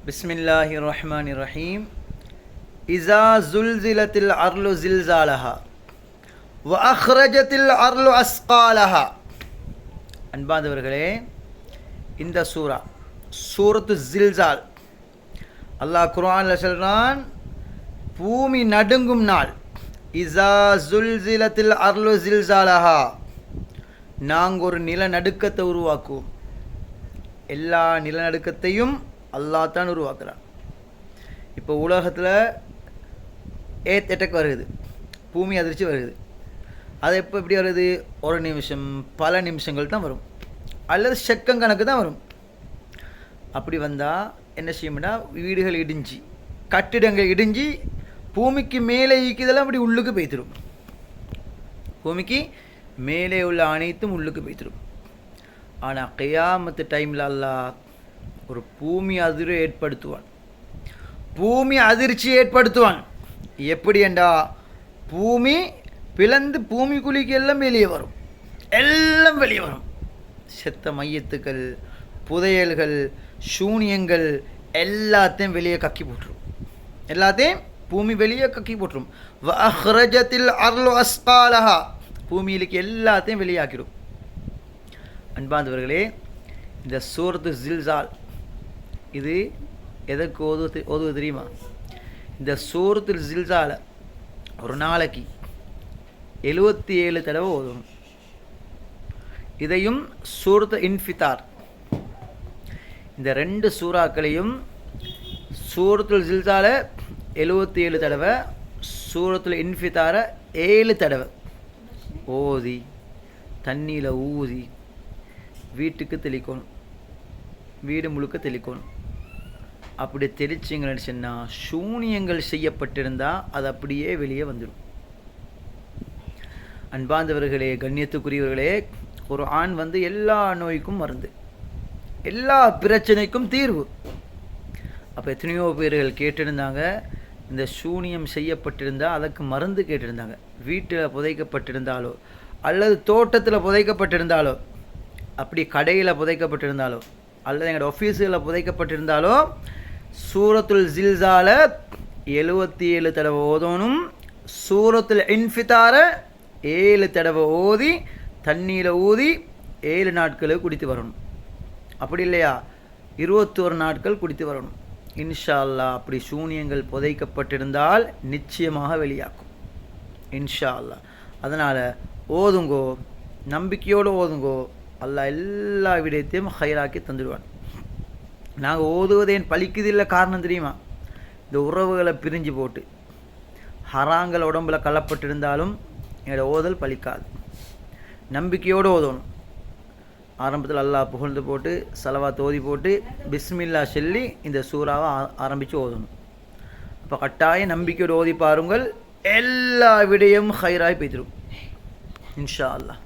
பிஸ்மில்லாஹிர் ரஹ்மானிர் ரஹீம். இஸா ஸுல்ஸிலத்தில் அர்லு ஸில்ஸாலஹா வ அஹ்ரஜத்தில் அர்லு அஸ்காலஹா. அன்பாந்தவர்களே, இந்த சூரத்து ஸில்ஸால் அல்லாஹ் குர்ஆனில் சொல்கிறான், பூமி நடுங்கும் நாள். இஸா ஸுல்ஸிலத்தில் அர்லு ஸில்ஸாலஹா, நாங்கள் ஒரு நிலநடுக்கத்தை உருவாக்குவோம். எல்லா நிலநடுக்கத்தையும் அல்லாஹ் தான் உருவாக்குறான். இப்போ உலகத்தில் ஏர்த் அட்டாக் வருது, பூமி அதிர்ச்சி வருது. அது எப்படி வருது? ஒரு நிமிஷம், பல நிமிஷங்கள் தான் வரும், அல்லது செக்கங் கணக்கு தான் வரும். அப்படி வந்தால் என்ன செய்யும்னா, வீடுகள் இடிஞ்சு, கட்டிடங்கள் இடிஞ்சு, பூமிக்கு மேலே ஈக்குதெல்லாம் அப்படி உள்ளுக்கு பெய்த்திடும். பூமிக்கு மேலே உள்ள அனைத்தும் உள்ளுக்கு பெய்த்திடும். ஆனால் கியாமத்து டைமில் அல்லாஹ் ஒரு பூமி அதிர்வு ஏற்படுத்துவான், பூமி அதிர்ச்சி ஏற்படுத்துவான். எப்படி என்றா, பூமி பிளந்து பூமிக்குழிக்கு எல்லாம் வெளியே வரும், எல்லாம் வெளியே வரும். செத்த மையத்துக்கள், புதையல்கள், சூனியங்கள் எல்லாத்தையும் வெளியே கக்கி போட்டுரும். எல்லாத்தையும் பூமி வெளியே கக்கி போட்டுரும். வ அஹ்ரஜத்தில் அர்லு அஸ்காலஹா, பூமியிலுக்கு எல்லாத்தையும் வெளியாக்கிடும். அன்பாந்தவர்களே, இந்த சூரத்து ஸில்ஸால் இது எதற்கு ஓதுவது தெரியுமா? இந்த சூரத்து ஸில்ஸால ஒரு நாளைக்கு 77 தடவை ஓதணும். இதையும் சூரத்து இன்ஃபித்தார், இந்த ரெண்டு சூறாக்களையும் சூரத்துல் ஸில்ஸால 77 தடவை, சூரத்துல் இன்ஃபித்தார 7 தடவை ஓதி தண்ணியில் ஊதி வீட்டுக்கு தெளிக்கணும், வீடு முழுக்க தெளிக்கணும். அப்படி தெளிச்சிங்கன்னு சொன்னால் சூனியங்கள் செய்யப்பட்டிருந்தால் அது அப்படியே வெளியே வந்துடும். அன்பாந்தவர்களே, கண்ணியத்துக்குரியவர்களே, குர்ஆன் எல்லா நோய்க்கும் மருந்து, எல்லா பிரச்சனைக்கும் தீர்வு. அப்போ எத்தனையோ பேர்கள் கேட்டிருந்தாங்க, இந்த சூனியம் செய்யப்பட்டிருந்தால் அதற்கு மருந்து கேட்டிருந்தாங்க. வீட்டில் புதைக்கப்பட்டிருந்தாலோ, அல்லது தோட்டத்தில் புதைக்கப்பட்டிருந்தாலோ, அப்படி கடையில் புதைக்கப்பட்டிருந்தாலோ, அல்லது எங்களோட ஆஃபீஸில் புதைக்கப்பட்டிருந்தாலோ, சூரத்துல் ஸில்ஸால 77 தடவை ஓதணும். சூரத்துல் இன்ஃபித்தார 7 தடவை ஓதி தண்ணீரை ஊதி 7 நாட்களுக்கு குடித்து வரணும். அப்படி இல்லையா 21 நாட்கள் குடித்து வரணும். இன்ஷா அல்லாஹ் அப்படி சூனியங்கள் புதைக்கப்பட்டிருந்தால் நிச்சயமாக வெளியாக்கும் இன்ஷா அல்லாஹ். அதனால் ஓதுங்கோ, நம்பிக்கையோடு ஓதுங்கோ. அல்லாஹ் எல்லா விடயத்தையும் ஹைராக்கி தந்துடுவான். நாங்கள் ஓதுவது ஏன் பலிக்குதில்லை காரணம் தெரியுமா? இந்த உறவுகளை பிரிஞ்சு போட்டு ஹராங்கள் உடம்பில் கலப்பட்டிருந்தாலும் என்னோட ஓதல் பலிக்காது. நம்பிக்கையோடு ஓதணும். ஆரம்பத்தில் அல்லாஹ் புகழ்ந்து போட்டு சலவாத் ஓதி போட்டு பிஸ்மில்லா சொல்லி இந்த சூறாவை ஆரம்பித்து ஓதணும். அப்போ கட்டாய நம்பிக்கையோடு ஓதி பாருங்கள், எல்லா விடயமும் ஹைராய் பெய்திடும் இன்ஷா அல்லாஹ்.